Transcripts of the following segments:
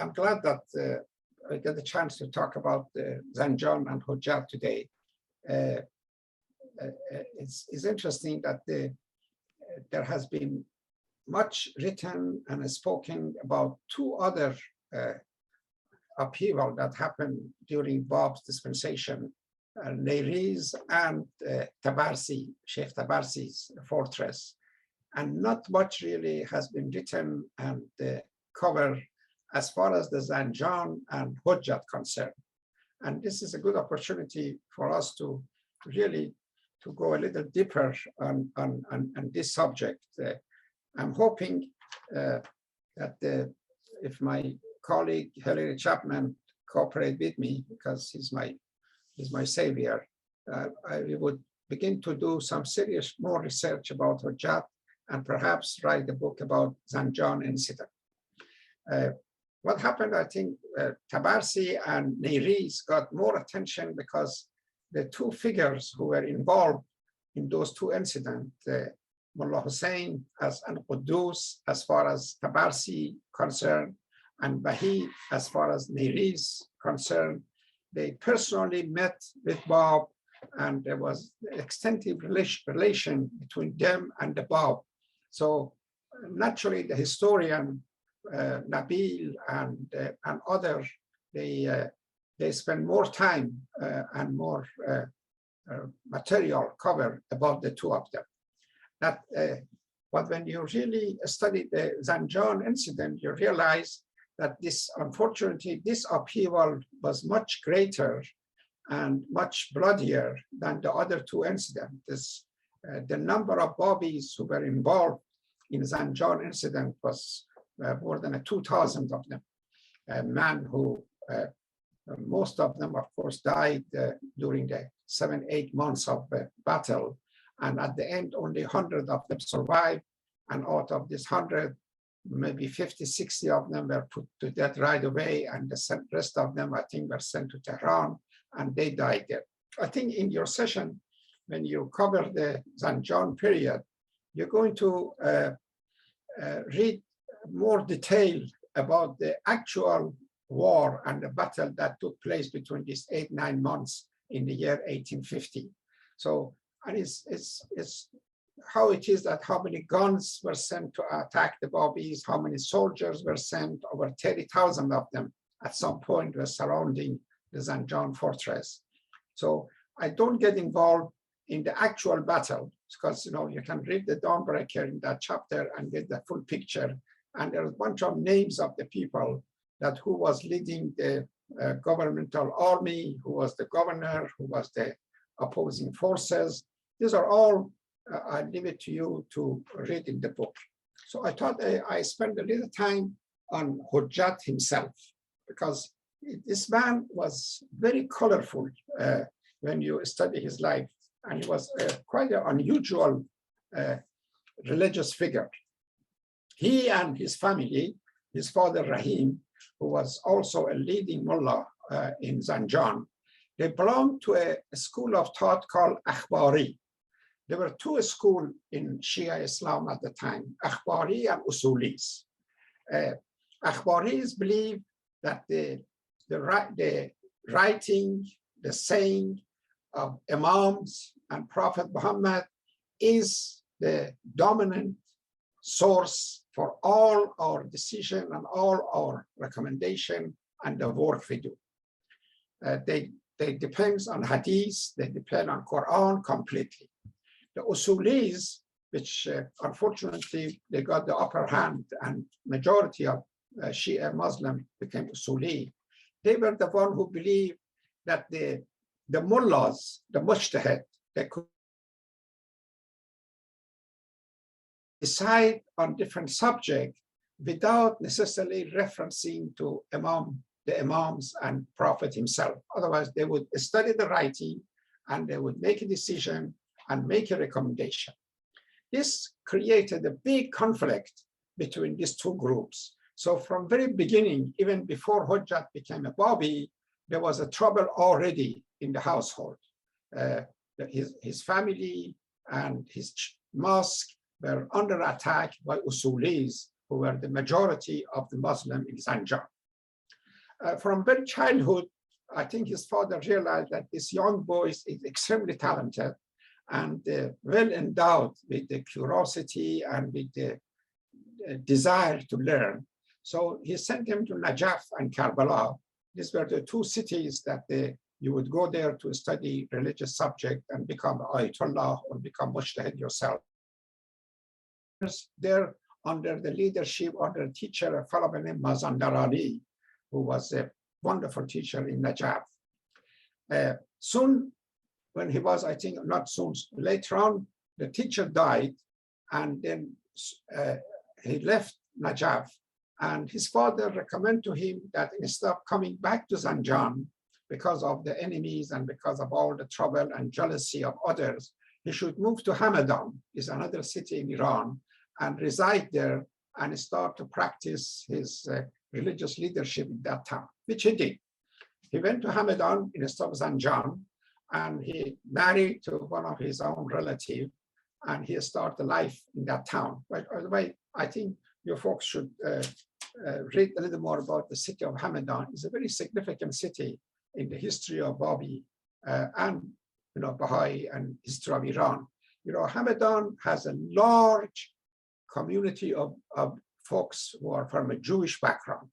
I'm glad that I get the chance to talk about Zanjan and Hujjat today. It's interesting that there has been much written and spoken about two other upheaval that happened during Bab's dispensation, Nayriz and Tabarsi, Sheikh Tabarsi's fortress. And not much really has been written and covered as far as the Zanjan and Hujjat concerned. And this is a good opportunity for us to really to go a little deeper on this subject. I'm hoping that if my colleague Hilary Chapman cooperate with me, because he's my savior, we would begin to do some serious more research about Hujjat and perhaps write a book about Zanjan incident. What happened, I think, Tabarsi and Nayriz got more attention because the two figures who were involved in those two incidents, Mullah Hussein and Quddus as far as Tabarsi concerned, and Baha'i as far as Nayriz concerned, they personally met with Bab, and there was extensive relation between them and the Bab. So naturally, the historian Nabil and others, they spend more time and more material covered about the two of them. But when you really study the Zanjan incident, you realize that unfortunately, this upheaval was much greater and much bloodier than the other two incidents. The number of Babis who were involved in the Zanjan incident was more than 2,000 of them. Men who, most of them, of course, died during the 7-8 months of battle. And at the end, only 100 of them survived. And out of this 100, maybe 50, 60 of them were put to death right away. And the rest of them, I think, were sent to Tehran, and they died there. I think in your session, when you cover the Zanjan period, you're going to read more detail about the actual war and the battle that took place between these 8-9 months in the year 1850. So, and it's how it is that how many guns were sent to attack the Babis, how many soldiers were sent, over 30,000 of them at some point were surrounding the Zanjan fortress. So I don't get involved in the actual battle because, you know, you can read the Dawnbreaker in that chapter and get the full picture. And there's a bunch of names of the people that who was leading the governmental army, who was the governor, who was the opposing forces. These are all, I leave it to you to read in the book. So I thought I spent a little time on Hujjat himself, because this man was very colorful when you study his life, and he was quite an unusual religious figure. He and his family, his father Rahim, who was also a leading mullah in Zanjan, they belonged to a school of thought called Akhbari. There were two schools in Shia Islam at the time, Akhbari and Usulis. Akhbaris believe that the writing, the saying of Imams and Prophet Muhammad is the dominant source for all our decision and all our recommendation and the work we do. They depend on Hadith, they depend on Quran completely. The Usulis, which unfortunately they got the upper hand, and majority of Shia Muslim became Usuli, they were the one who believed that the mullahs, the mujtahid, they could decide on different subjects without necessarily referencing to the Imams and Prophet himself. Otherwise, they would study the writing and they would make a decision and make a recommendation. This created a big conflict between these two groups. So from very beginning, even before Hujjat became a Babi, there was a trouble already in the household. His family and his mosque were under attack by Usulis, who were the majority of the Muslim in Zanjan. from very childhood, I think his father realized that this young boy is extremely talented and well endowed with the curiosity and with the desire to learn. So he sent him to Najaf and Karbala. These were the two cities that you would go there to study religious subject and become Ayatollah or become Mujtahid yourself. There, under the leadership of the teacher, a fellow named Mazandarani, who was a wonderful teacher in Najaf. Soon, when he was, I think, not soon, later on, the teacher died, and then he left Najaf, and his father recommended to him that instead of coming back to Zanjan, because of the enemies and because of all the trouble and jealousy of others, he should move to Hamadan, is another city in Iran, and reside there and start to practice his religious leadership in that town, which he did. He went to Hamadan instead of Zanjan, and he married to one of his own relatives, and he started life in that town. By the way, I think you folks should read a little more about the city of Hamadan. It's a very significant city in the history of Baha'i and Baha'i and history of Iran. Hamadan has a large community of folks who are from a Jewish background,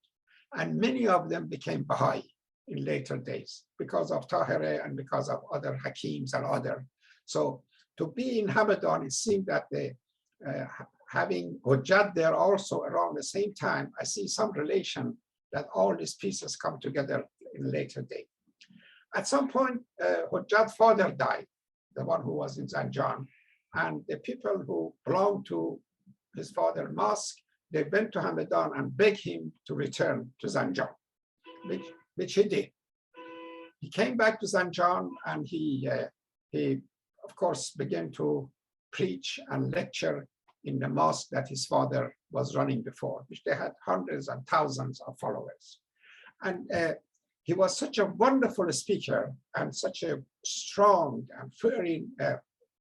and many of them became Baha'i in later days because of Tahirih and because of other Hakims and other. So to be in Hamadan, it seemed that having Hujjat there also around the same time, I see some relation that all these pieces come together in a later day. At some point, Hujjat's father died, the one who was in Zanjan, and the people who belonged to his father's mosque, they went to Hamadan and begged him to return to Zanjan, which he did. He came back to Zanjan, and he of course, began to preach and lecture in the mosque that his father was running before, which they had hundreds and thousands of followers. And he was such a wonderful speaker and such a strong and fiery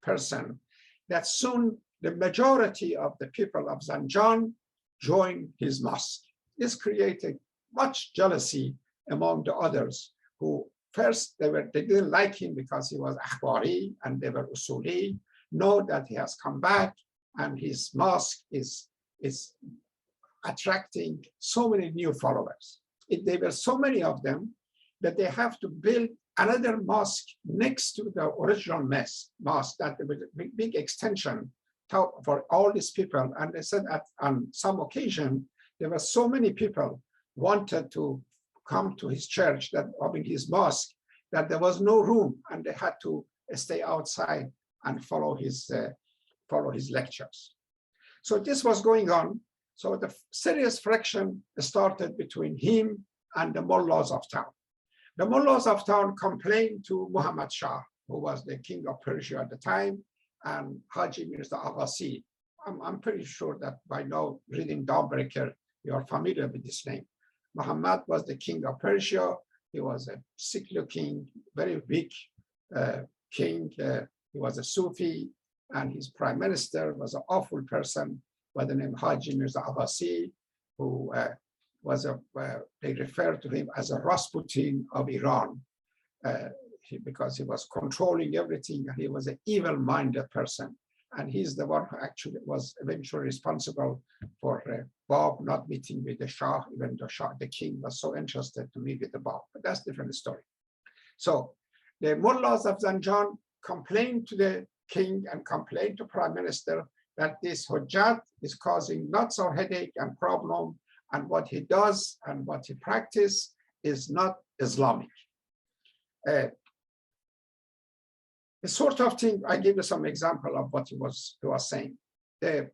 person that soon the majority of the people of Zanjan joined his mosque. This created much jealousy among the others who first they didn't like him because he was Akhbari and they were Usuli. Know that he has come back and his mosque is attracting so many new followers. There were so many of them that they have to build another mosque next to the original mosque that there was a big extension for all these people. And they said on some occasion, there were so many people wanted to come to his church, his mosque, that there was no room and they had to stay outside and follow his lectures. So this was going on. So the serious friction started between him and the mullahs of town. The mullahs of town complained to Muhammad Shah, who was the king of Persia at the time, and Haji Mirza Abbasi. I'm pretty sure that by now, reading Dawnbreaker, you are familiar with this name. Muhammad was the king of Persia. He was a sick-looking, very weak king. He was a Sufi, and his prime minister was an awful person by the name Haji Mirza Abbasi, who they referred to him as a Rasputin of Iran because he was controlling everything, and he was an evil-minded person. And he's the one who actually was eventually responsible for Bab not meeting with the Shah, even though the king was so interested to meet with the Bab. But that's a different story. So the mullahs of Zanjan complained to the king and complained to prime minister that this Hujjat is causing lots of headache and problem, and what he does and what he practices is not Islamic. The sort of thing, I give you some example of what he was saying. The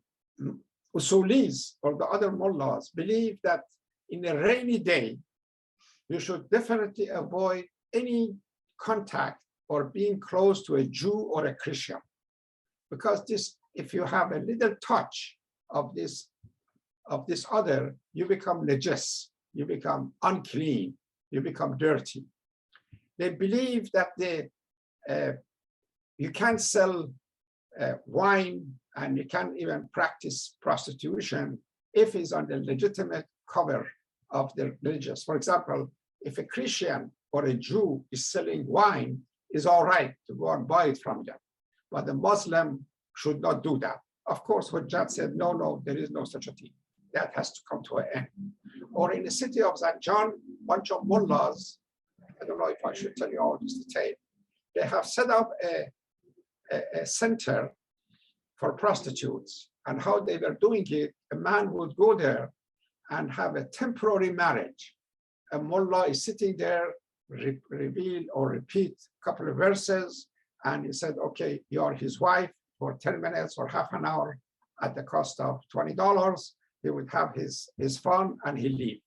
Usulis or the other mullahs believe that in a rainy day, you should definitely avoid any contact or being close to a Jew or a Christian. Because if you have a little touch of this other, you become najis, you become unclean, you become dirty. They believe that you can't sell wine and you can't even practice prostitution if it's on the legitimate cover of the religious. For example, if a Christian or a Jew is selling wine, it's all right to go and buy it from them. But the Muslim should not do that. Of course, Hujjat said, no, no, there is no such a thing. That has to come to an end. Or in the city of Zanjan, a bunch of mullahs, I don't know if I should tell you all this detail, they have set up a center for prostitutes. And how they were doing it, a man would go there and have a temporary marriage. A mullah is sitting there, reveal or repeat a couple of verses, and he said, okay, you are his wife for 10 minutes or half an hour at the cost of $20. He would have his fun and he'll leave.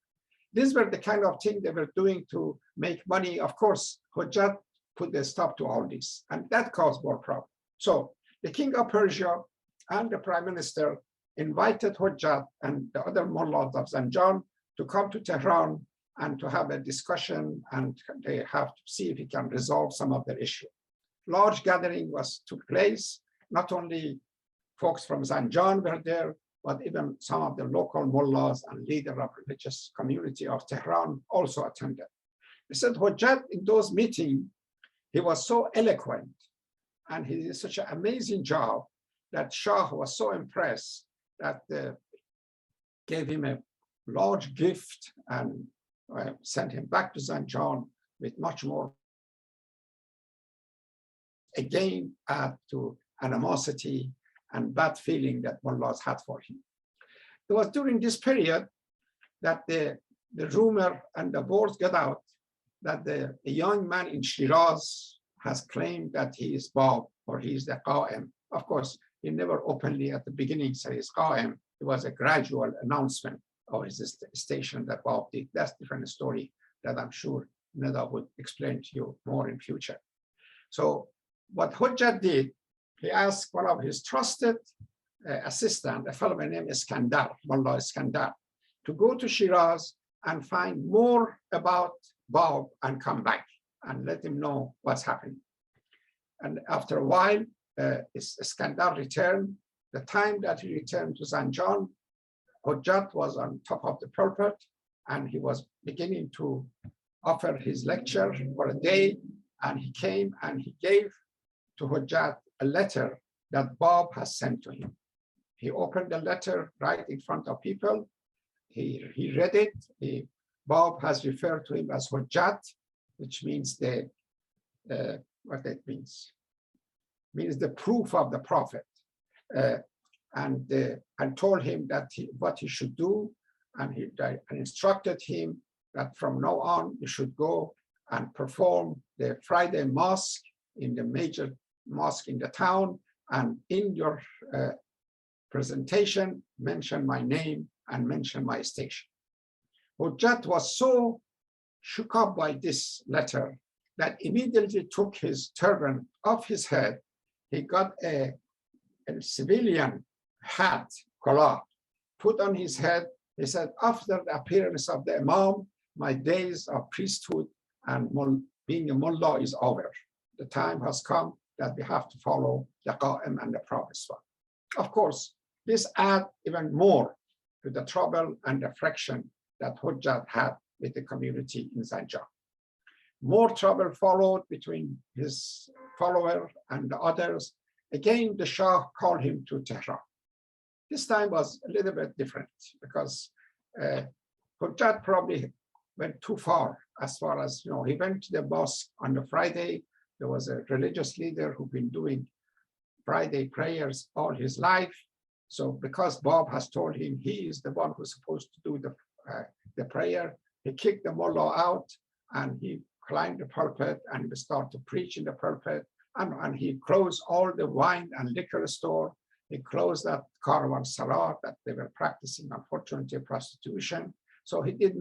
These were the kind of thing they were doing to make money. Of course, Hujjat put a stop to all this, and that caused more problems. So the king of Persia and the prime minister invited Hujjat and the other mullahs of Zanjan to come to Tehran and to have a discussion, and they have to see if he can resolve some of the issue. Large gathering took place. Not only folks from Zanjan were there, but even some of the local mullahs and leaders of religious community of Tehran also attended. He said Hujjat in those meetings, he was so eloquent and he did such an amazing job that Shah was so impressed that gave him a large gift and sent him back to Zanjan with much more, again, add to animosity and bad feeling that mullahs had for him. It was during this period that the rumor and the word got out that a young man in Shiraz has claimed that he is Bab or he is the Qa'im. Of course, he never openly at the beginning said he's Qa'im. It was a gradual announcement of his station that Bab did. That's a different story that I'm sure Neda would explain to you more in future. So what Hujjat did, he asked one of his trusted assistant, a fellow named Iskandar, Mullah Iskandar, to go to Shiraz and find more about Bab and come back and let him know what's happening. And after a while, Iskandar returned. The time that he returned to Zanjan, Hujjat was on top of the pulpit and he was beginning to offer his lecture for a day. And he came and he gave to Hujjat a letter that Bab has sent to him. He opened the letter right in front of people. He read it. Bab has referred to him as Hujjat, which means what that means the proof of the prophet, and told him that what he should do, and he instructed him that from now on you should go and perform the Friday mosque in the major mosque in the town, and in your presentation mention my name and mention my station. Hujjat was so shook up by this letter that immediately took his turban off his head. He got a civilian hat, collar, put on his head. He said, after the appearance of the Imam, my days of priesthood and being a mullah is over. The time has come that we have to follow the Qa'im and the Prophet's one. Of course, this adds even more to the trouble and the friction that Hujjat had with the community in Zanjan. More trouble followed between his follower and the others. Again, the Shah called him to Tehran. This time was a little bit different because Hujjat probably went too far as, he went to the mosque on the Friday. There was a religious leader who'd been doing Friday prayers all his life. So because Bab has told him he is the one who's supposed to do the prayer, he kicked the mullah out and he climbed the pulpit and he started to preach in the pulpit. And he closed all the wine and liquor store. He closed that caravan salat that they were practicing, unfortunately, prostitution. So he did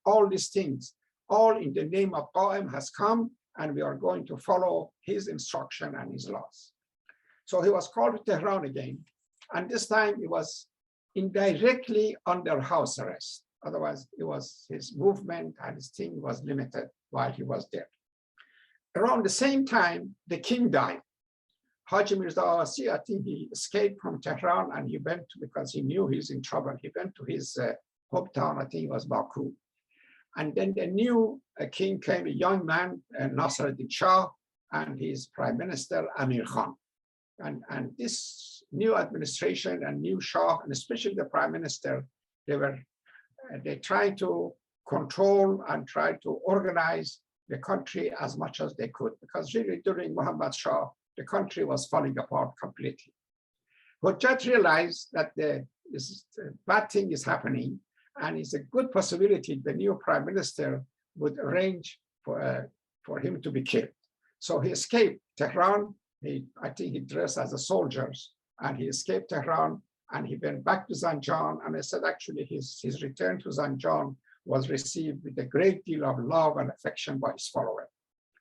all these things, all in the name of Qa'im has come, and we are going to follow his instruction and his laws. So he was called to Tehran again. And this time he was indirectly under house arrest. Otherwise, his movement and his thing was limited while he was there. Around the same time, the king died. Haji Mirza Awasi, I think he escaped from Tehran and he went because he knew he's in trouble. He went to his hometown, I think it was Baku. And then the new king came, a young man, Nasruddin Shah, and his prime minister, Amir Khan. And this new administration and new Shah, and especially the prime minister, they tried to control and try to organize the country as much as they could, because really during Muhammad Shah, the country was falling apart completely. Hujjat realized that this bad thing is happening, and it's a good possibility the new prime minister would arrange for him to be killed. So he escaped Tehran. I think he dressed as a soldier, and he escaped Tehran, and he went back to Zanjan. And I said, actually, his return to Zanjan was received with a great deal of love and affection by his followers.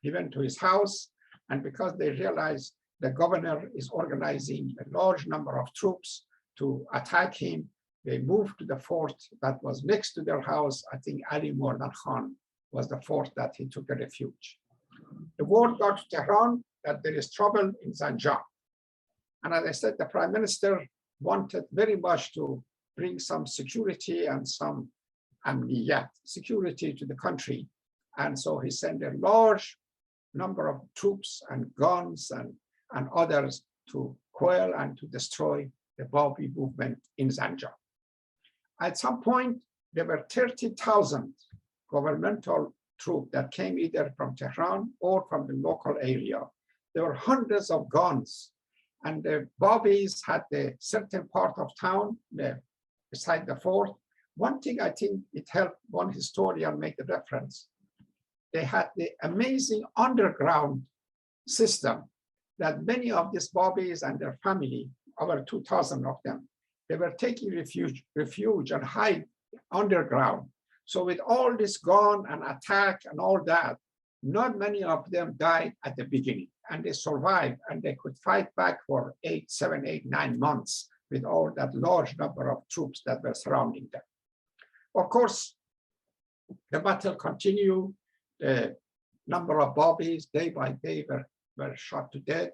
He went to his house, and because they realized the governor is organizing a large number of troops to attack him, they moved to the fort that was next to their house. I think Ali Mordan Khan was the fort that he took a refuge. The word got to Tehran that there is trouble in Zanjan. And as I said, the prime minister wanted very much to bring some security and some security to the country. And so he sent a large number of troops and guns and others to quell and to destroy the Baha'i movement in Zanjan. At some point, there were 30,000 governmental troops that came either from Tehran or from the local area. There were hundreds of guns, and the Baha'is had a certain part of town beside the fort. One thing I think it helped one historian make a reference. They had the amazing underground system that many of these Baha'is and their family, over 2,000 of them, they were taking refuge and hide underground. So with all this gun and attack and all that, not many of them died at the beginning, and they survived, and they could fight back for 7, 8, 9 months with all that large number of troops that were surrounding them. Of course, the battle continued. The number of Baha'is day by day were shot to death.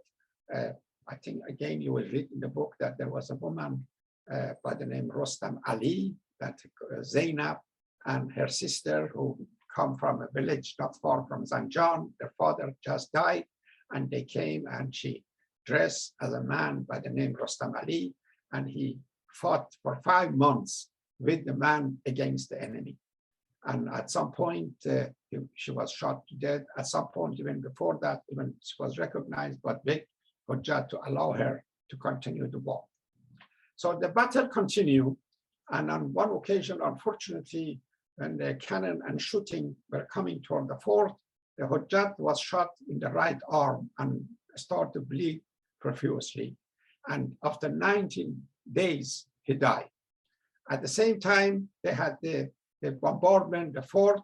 I think, again, you will read in the book that there was a woman by the name Rostam Ali, that Zainab and her sister, who come from a village not far from Zanjan, their father just died, and they came, and she dressed as a man by the name Rostam Ali, and he fought for 5 months with the man against the enemy. And at some point, she was shot to death. At some point, even before that, even she was recognized, but begged Hujjat to allow her to continue the war. So the battle continued. And on one occasion, unfortunately, when the cannon and shooting were coming toward the fort, the Hujjat was shot in the right arm and started to bleed profusely. And after 19 days, he died. At the same time, they had the bombardment, the fort,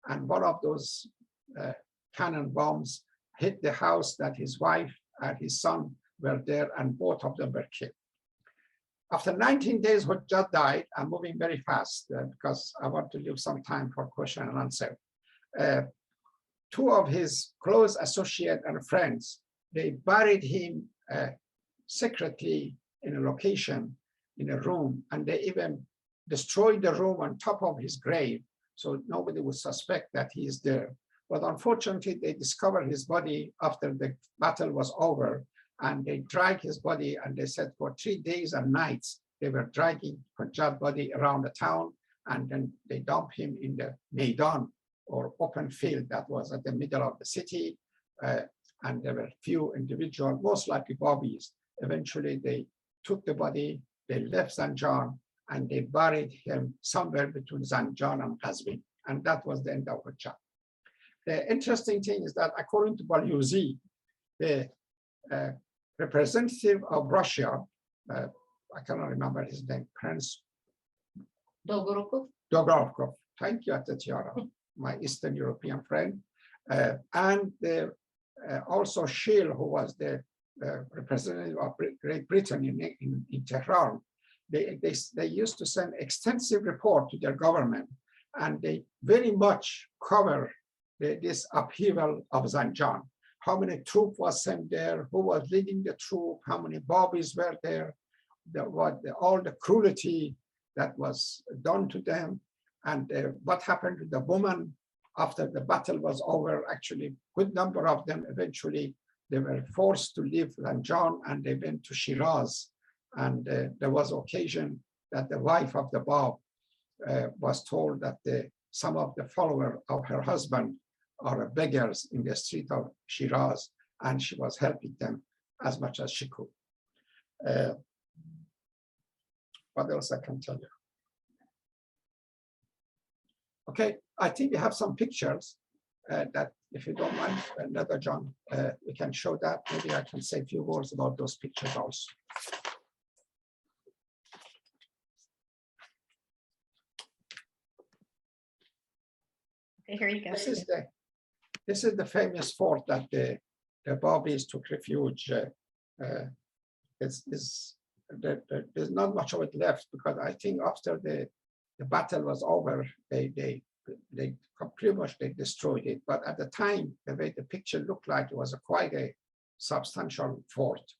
and one of those cannon bombs hit the house that his wife and his son were there, and both of them were killed. After 19 days, Hujjat died. I'm moving very fast because I want to leave some time for question and answer. 2 of his close associates and friends, they buried him secretly in a location, in a room, and they even destroyed the room on top of his grave, so nobody would suspect that he is there. But unfortunately, they discovered his body after the battle was over, and they dragged his body, and they said for 3 days and nights, they were dragging Hujjat's body around the town, and then they dumped him in the Maidan, or open field that was at the middle of the city, and there were few individuals, most likely Baha'is. Eventually, they took the body, they left Zanjan, and they buried him somewhere between Zanjan and Qazvin. And that was the end of Hujjat. The interesting thing is that according to Balyuzi, the representative of Russia, I cannot remember his name, Prince Dolgorukov. Thank you, Tatiana, my Eastern European friend. And also Scheele, who was the representative of Great Britain in Tehran. They used to send extensive report to their government, and they very much cover this upheaval of Zanjan. How many troops was sent there, who was leading the troop, how many Baha'is were there, all the cruelty that was done to them. And what happened to the woman after the battle was over? Actually, good number of them eventually, they were forced to leave Zanjan and they went to Shiraz. And there was occasion that the wife of the Bab was told that some of the followers of her husband are beggars in the street of Shiraz, and she was helping them as much as she could. What else I can tell you? Okay, I think we have some pictures that, if you don't mind, another John, we can show that. Maybe I can say a few words about those pictures also. Okay, here you go. This is the famous fort that the Babis took refuge. There's not much of it left, because I think after the battle was over, they pretty much destroyed it. But at the time, the way the picture looked like, it was quite a substantial fort.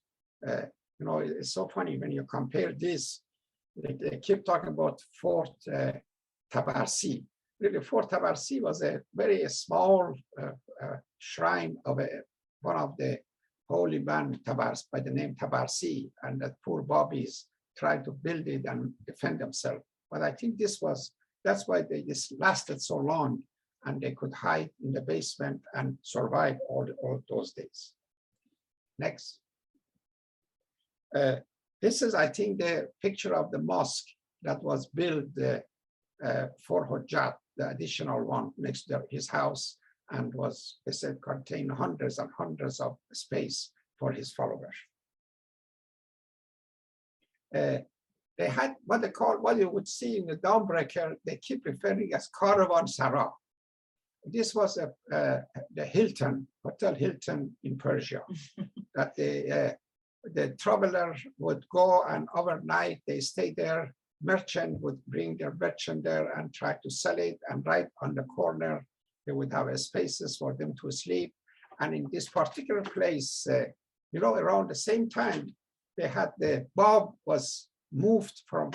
You know, it's so funny when you compare this. They keep talking about Fort Tabarsi. Really, Fort Tabarsi was a very small shrine of one of the holy man Tabars by the name Tabarsi, and that poor Babis tried to build it and defend themselves. But I think that's why this lasted so long, and they could hide in the basement and survive all those days. Next. This is, I think, the picture of the mosque that was built for Hujjat, the additional one next to his house, and was, they said, contained hundreds and hundreds of space for his followers. They had what they call, what you would see in the Dawnbreaker, they keep referring as Caravan Sarah. This was the Hilton, Hotel Hilton in Persia, that the traveler would go and overnight they stay there. Merchant would bring their merchant there and try to sell it, and right on the corner they would have spaces for them to sleep. And in this particular place, you know, around the same time, they had the Bab was moved from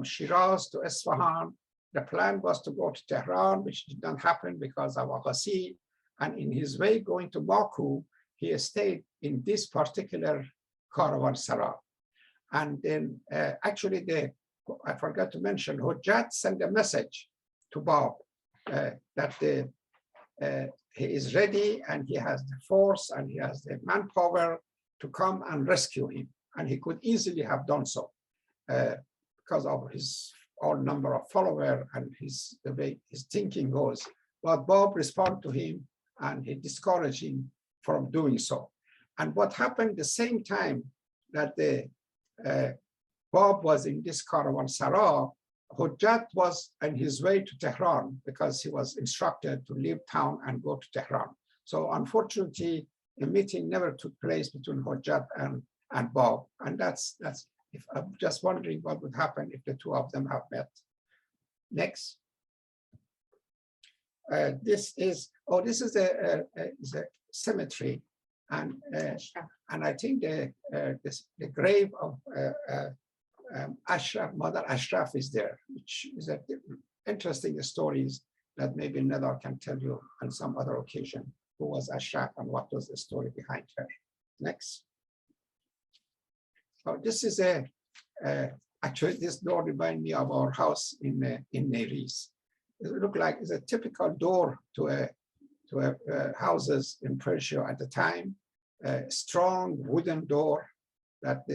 Shiraz to Isfahan. The plan was to go to Tehran, which did not happen because of Abbasi. And in his way going to Baku, he stayed in this particular caravanserai. And then actually, I forgot to mention, Hujjat sent a message to Bab that he is ready and he has the force and he has the manpower to come and rescue him. And he could easily have done so because of his own number of followers and the way his thinking goes. But Bab responded to him and he discouraged him from doing so. And what happened the same time that the Bab was in this caravanserai, Hujjat was on his way to Tehran because he was instructed to leave town and go to Tehran. So unfortunately, the meeting never took place between Hujjat and Bab. And that's if I'm just wondering what would happen if the two of them have met. Next. This is a cemetery, and I think the grave of Ashraf, Mother Ashraf is there, which is interesting stories that maybe Nedar can tell you on some other occasion. Who was Ashraf and what was the story behind her? Next. So this is actually this door reminds me of our house in Neris. It looked like it's a typical door to houses in Persia at the time. A strong wooden door that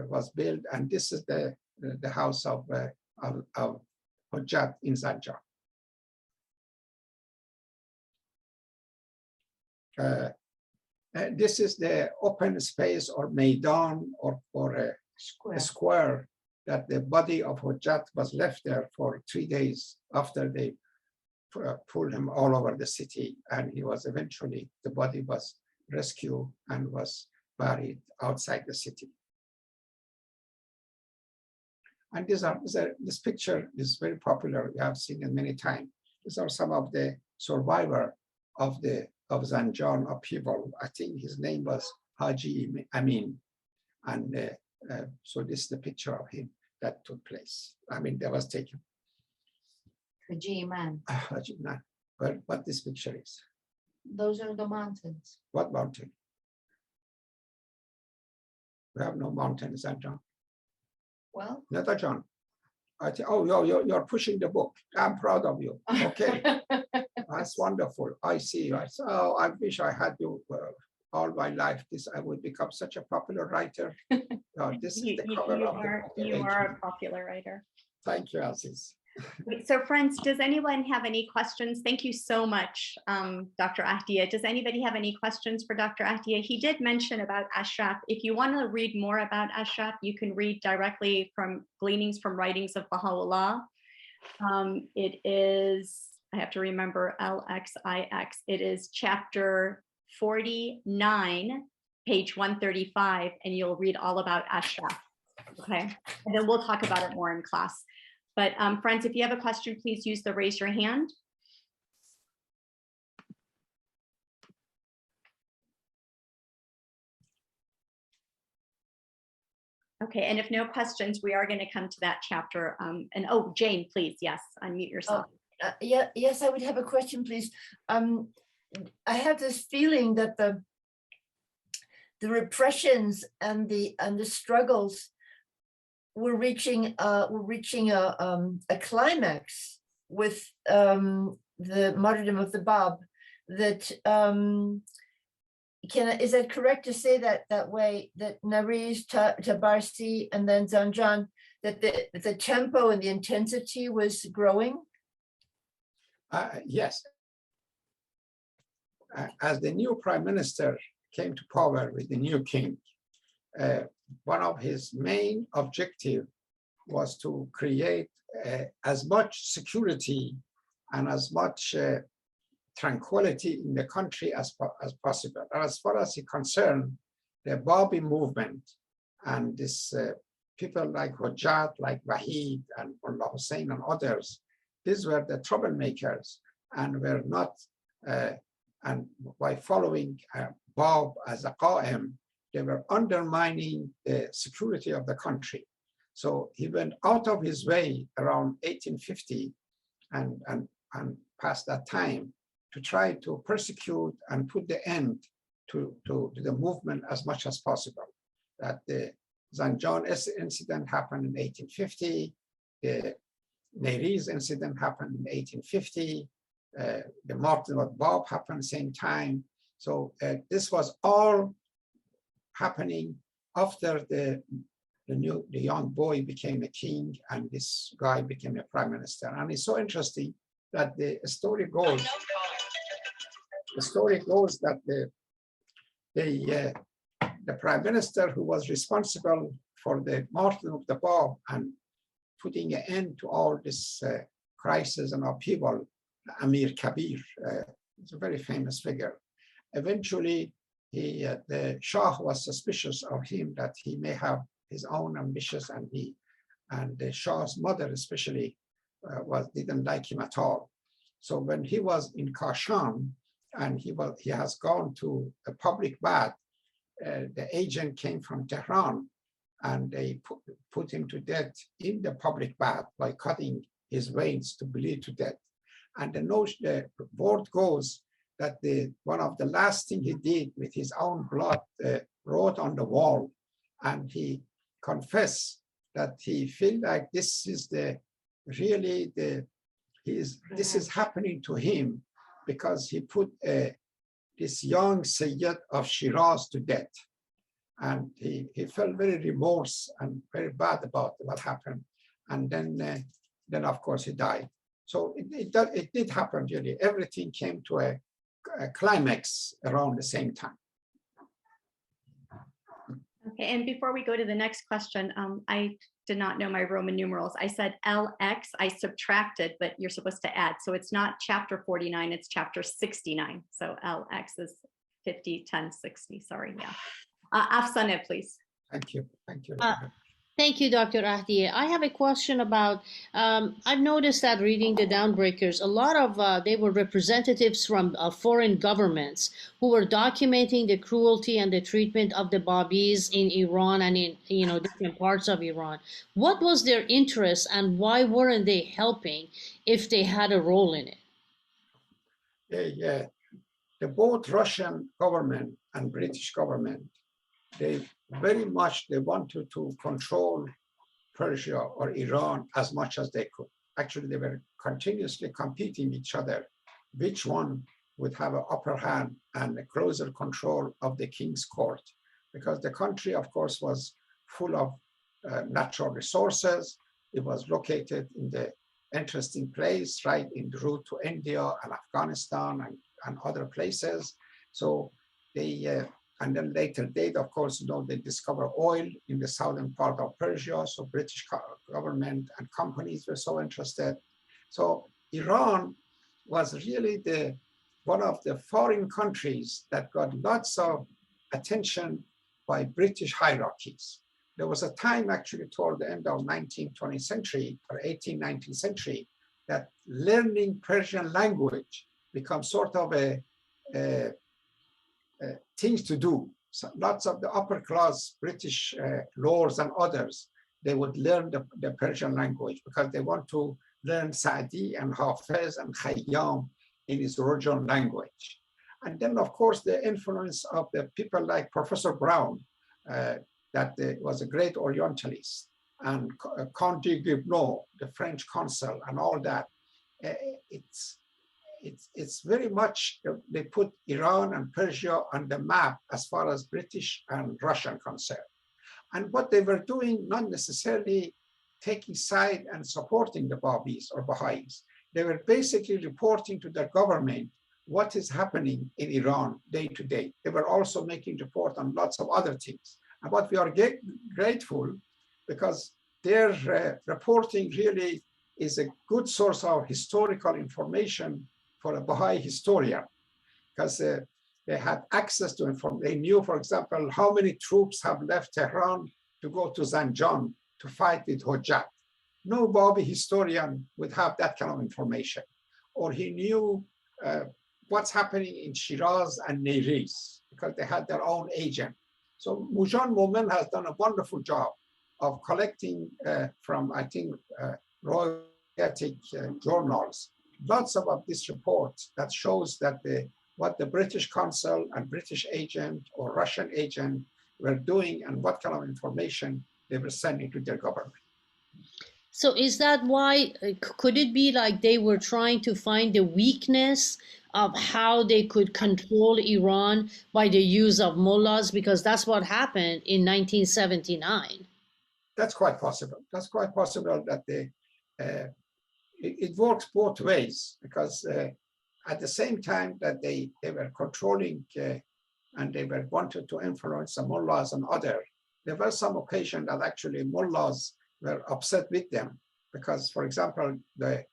was built, and this is the house of Hujjat in Zanjan. This is the open space or maidan or a square that the body of Hujjat was left there for 3 days after they pulled him all over the city, and he was eventually, the body was rescued and was buried outside the city. And this picture is very popular. We have seen it many times. These are some of the survivor of Zanjan upheaval. I think his name was Haji Amin. And so this is the picture of him that took place. I mean, that was taken. Hajiman. Well, what this picture is? Those are the mountains. What mountain? We have no mountains, Zanjan. Well, Not John. I think, oh, you're pushing the book. I'm proud of you. Okay, that's wonderful. I see. Oh, I wish I had you all my life. I would become such a popular writer. This is the cover of the book. You are a popular writer. Thank you, Aziz. So friends, does anyone have any questions? Thank you so much, Dr. Ahdieh. Does anybody have any questions for Dr. Ahdieh? He did mention about Ashraf. If you want to read more about Ashraf, you can read directly from Gleanings from Writings of Baha'u'llah. It is, I have to remember, LXIX. It is chapter 49, page 135, and you'll read all about Ashraf. Okay, and then we'll talk about it more in class. But friends, if you have a question, please use the raise your hand. Okay, and if no questions, we are going to come to that chapter. And oh, Jane, please, yes, unmute yourself. Yes, I would have a question, please. I have this feeling that the repressions and the struggles we're reaching a climax with the martyrdom of the Bab. That is that correct to say that way? That Nariz, Tabarsi, and then Zanjan, that the tempo and the intensity was growing. Yes. As the new prime minister came to power with the new king, one of his main objectives was to create as much security and as much tranquility in the country as possible. And as far as he concerned, the Baha'i movement and this people like Hujjat, like Baha'i and Mullah Hussein and others, these were the troublemakers and were not, and by following Bab as a Qa'im, they were undermining the security of the country. So he went out of his way around 1850 and past that time to try to persecute and put the end to the movement as much as possible. That the Zanjan incident happened in 1850, the Neriz incident happened in 1850, the martyrdom of Bab happened at the same time. So this was all happening after the young boy became a king and this guy became a prime minister. And it's so interesting that the story goes that the prime minister who was responsible for the martyrdom of the Bab and putting an end to all this crisis and upheaval, Amir Kabir, is a very famous figure. Eventually, the Shah was suspicious of him that he may have his own ambitions, and the Shah's mother especially didn't like him at all. So when he was in Kashan and he has gone to a public bath, the agent came from Tehran and they put him to death in the public bath by cutting his veins to bleed to death. And the word goes that one of the last thing he did with his own blood wrote on the wall, and he confessed that he feel like this is this is happening to him because he put this young Sayyid of Shiraz to death. And he felt very remorse and very bad about what happened. And then of course he died. So it did happen really. Everything came to a climax around the same time. Okay, and before we go to the next question, I did not know my Roman numerals. I said LX, I subtracted, but you're supposed to add. So it's not chapter 49, it's chapter 69. So LX is 50, 10, 60, sorry, yeah. Afsaneh, please. Thank you, thank you. Thank you, Dr. Ahdieh. I have a question about, I've noticed that reading the Downbreakers, a lot of, they were representatives from foreign governments who were documenting the cruelty and the treatment of the Babis in Iran and in, different parts of Iran. What was their interest and why weren't they helping if they had a role in it? Yeah. The both Russian government and British government, they very much, they wanted to control Persia or Iran as much as they could. Actually, they were continuously competing each other, which one would have an upper hand and a closer control of the king's court. Because the country, of course, was full of natural resources. It was located in the interesting place, right in the route to India and Afghanistan and other places. So they, and then later date, of course, they discover oil in the southern part of Persia. So British government and companies were so interested. So Iran was really one of the foreign countries that got lots of attention by British hierarchies. There was a time actually toward the end of 19th, 20th century or 18th, 19th century that learning Persian language becomes sort of a things to do. So lots of the upper class British lords and others, they would learn the Persian language because they want to learn Sa'di and Hafiz and Khayyam in his original language. And then, of course, the influence of the people like Professor Brown, that was a great Orientalist, and Count de Guibneau, the French consul, and all that. It's very much, they put Iran and Persia on the map as far as British and Russian concerned. And what they were doing, not necessarily taking side and supporting the Babis or Baha'is. They were basically reporting to their government what is happening in Iran day to day. They were also making report on lots of other things. And what we are grateful, because their reporting really is a good source of historical information for a Baha'i historian, because they had access to information. They knew, for example, how many troops have left Tehran to go to Zanjan to fight with Hujjat. No Baha'i historian would have that kind of information. Or he knew what's happening in Shiraz and Neriz, because they had their own agent. So Mujan Momen has done a wonderful job of collecting from, I think, Royal journals, lots of this report that shows that what the British consul and British agent or Russian agent were doing and what kind of information they were sending to their government. So is that why, could it be like they were trying to find the weakness of how they could control Iran by the use of mullahs? Because that's what happened in 1979. That's quite possible. That's quite possible that it works both ways, because at the same time that they were controlling and they were wanted to influence the mullahs and others, there were some occasion that actually mullahs were upset with them, because, for example, the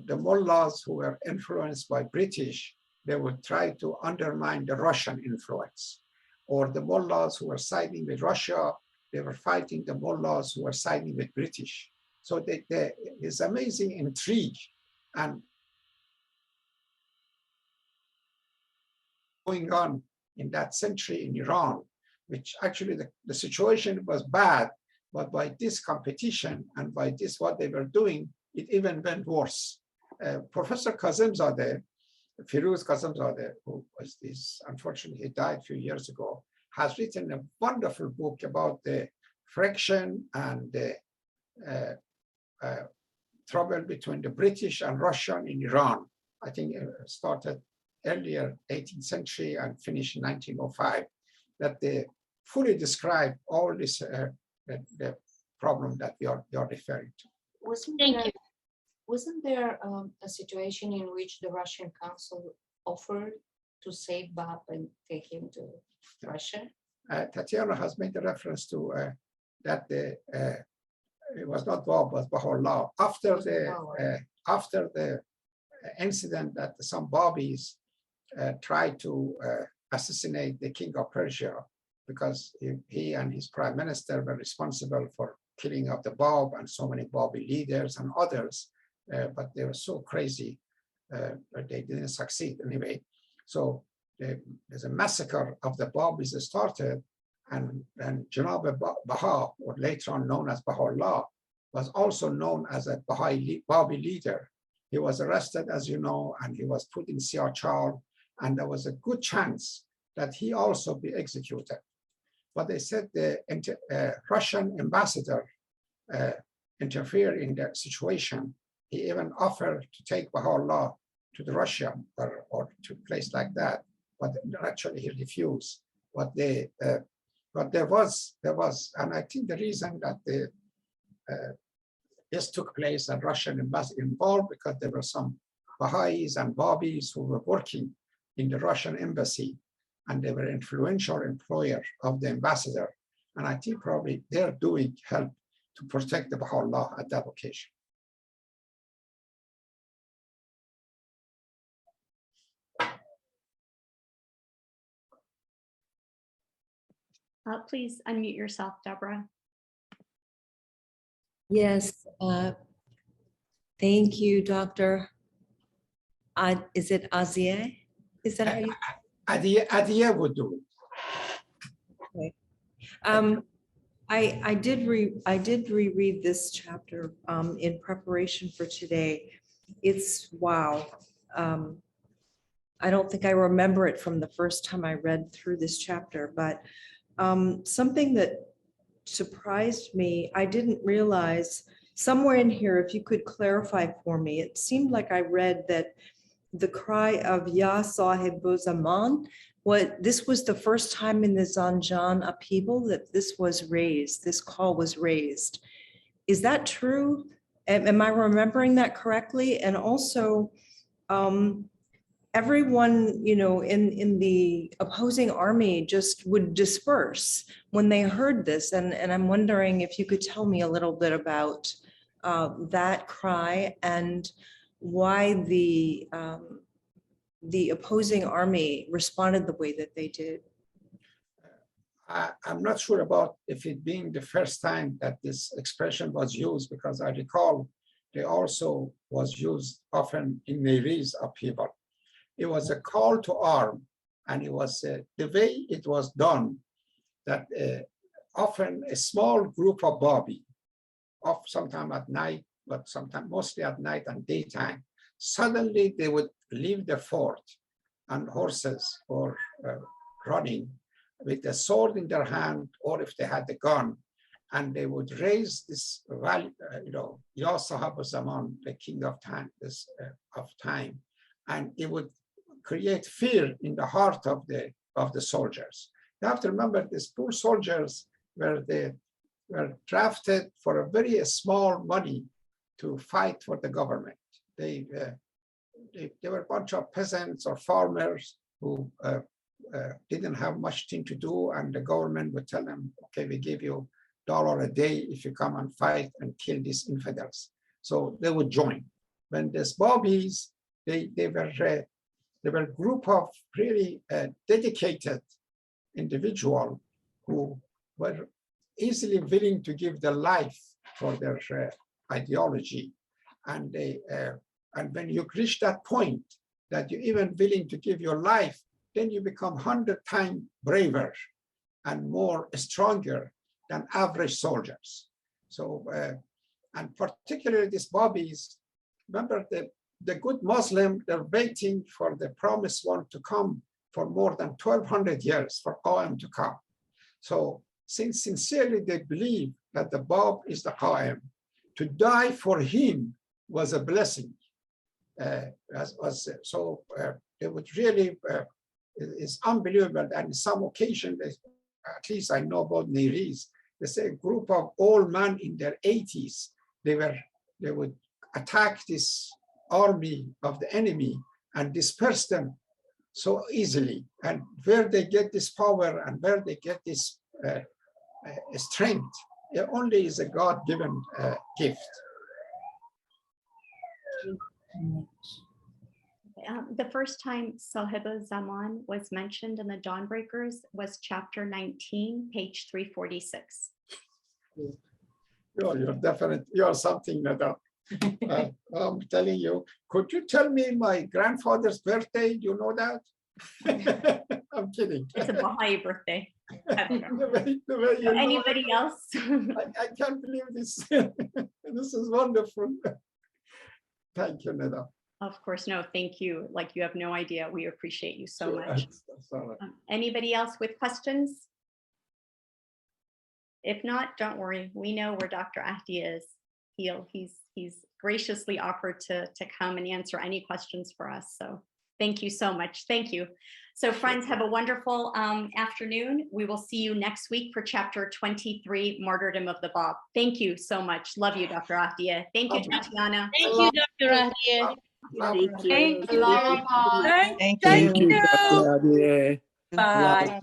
mullahs who were influenced by British, they would try to undermine the Russian influence. Or the mullahs who were siding with Russia, they were fighting the mullahs who were siding with British. So there's amazing intrigue and going on in that century in Iran, which actually the situation was bad, but by this competition and by this what they were doing, it even went worse. Professor Kazemzadeh, Firuz Kazemzadeh, who was this, unfortunately, he died a few years ago, has written a wonderful book about the friction and the trouble between the British and Russian in Iran. I think it started earlier 18th century and finished in 1905, that they fully describe all this the problem that you're referring to. Wasn't there a situation in which the Russian consul offered to save Bab and take him to Russia? Tatiana has made a reference to that it was not Bab, was Baha'u'llah. After the incident that some Babis tried to assassinate the king of Persia, because he and his prime minister were responsible for killing of the Bab and so many Babi leaders and others, but they were so crazy, but they didn't succeed anyway. So there's a massacre of the Babis started, and Janab Baha, or later on known as Baha'u'llah, was also known as a Baha'i Babi leader. He was arrested, as you know, and he was put in Siachal, and there was a good chance that he also be executed. But they said the Russian ambassador interfered in the situation. He even offered to take Baha'u'llah to the Russia or to a place like that, but actually he refused. But there was, and I think the reason that this took place and Russian ambassador involved, because there were some Baha'is and Babis who were working in the Russian embassy, and they were influential employer of the ambassador. And I think probably they're doing help to protect the Baha'u'llah at that occasion. Please unmute yourself, Deborah. Yes, thank you, Dr. Is it Ahdieh? Is that how you? Ahdieh would do it. Okay. I did reread this chapter in preparation for today. It's wow. I don't think I remember it from the first time I read through this chapter, but something that surprised me, I didn't realize somewhere in here, if you could clarify for me, it seemed like I read that the cry of Ya Sahibu Zaman, this was the first time in the Zanjan upheaval that this was raised, this call was raised. Is that true? Am I remembering that correctly? And also, everyone, in the opposing army just would disperse when they heard this. And I'm wondering if you could tell me a little bit about that cry and why the opposing army responded the way that they did. I'm not sure about if it being the first time that this expression was used, because I recall they also was used often in Navy's upheaval. It was a call to arm, and it was the way it was done, that often a small group of Babi, sometime at night, but sometimes mostly at night and daytime, suddenly they would leave the fort on horses or running with a sword in their hand, or if they had the gun, and they would raise this value, Ya Sahibu Zaman, the king of time, of time, and it would create fear in the heart of the soldiers. You have to remember, these poor soldiers were drafted for a very small money to fight for the government. They were a bunch of peasants or farmers who didn't have much thing to do, and the government would tell them, okay, we give you $1 a day if you come and fight and kill these infidels. So they would join. When these Babis, they were a group of really dedicated individuals who were easily willing to give their life for their ideology. And when you reach that point that you're even willing to give your life, then you become 100 times braver and more stronger than average soldiers. So, and particularly these Babis, remember the good Muslim, they're waiting for the promised one to come for more than 1,200 years for Qa'im to come. So since sincerely they believe that the Bab is the Qa'im, to die for him was a blessing. They would really, it's unbelievable. And on some occasion, at least I know about Neris, they say a group of old men in their 80s, they would attack this army of the enemy and disperse them so easily. And where they get this power and where they get this strength, it only is a God-given gift. The first time Sahibu Zaman was mentioned in the Dawnbreakers was chapter 19, page 346. You're definitely, you're something, Nada. I'm telling you, could you tell me my grandfather's birthday? Do you know that? I'm kidding. It's a Baha'i birthday. I don't know. The way you know Anybody it, else? I can't believe this. This is wonderful. Thank you, Nada. Of course, no, thank you. Like, you have no idea. We appreciate you so Sure, much. that's all right. Anybody else with questions? If not, don't worry. We know where Dr. Ahdieh is. He's graciously offered to come and answer any questions for us. So thank you so much. Thank you. So friends, have a wonderful afternoon. We will see you next week for chapter 23, Martyrdom of the Bab. Thank you so much. Love you, Dr. Ahdieh. Thank you, Tatiana. Thank you, Dr. Ahdieh. Thank you. Thank you. Thank Thank you, you. Dr. Ahdieh. Bye.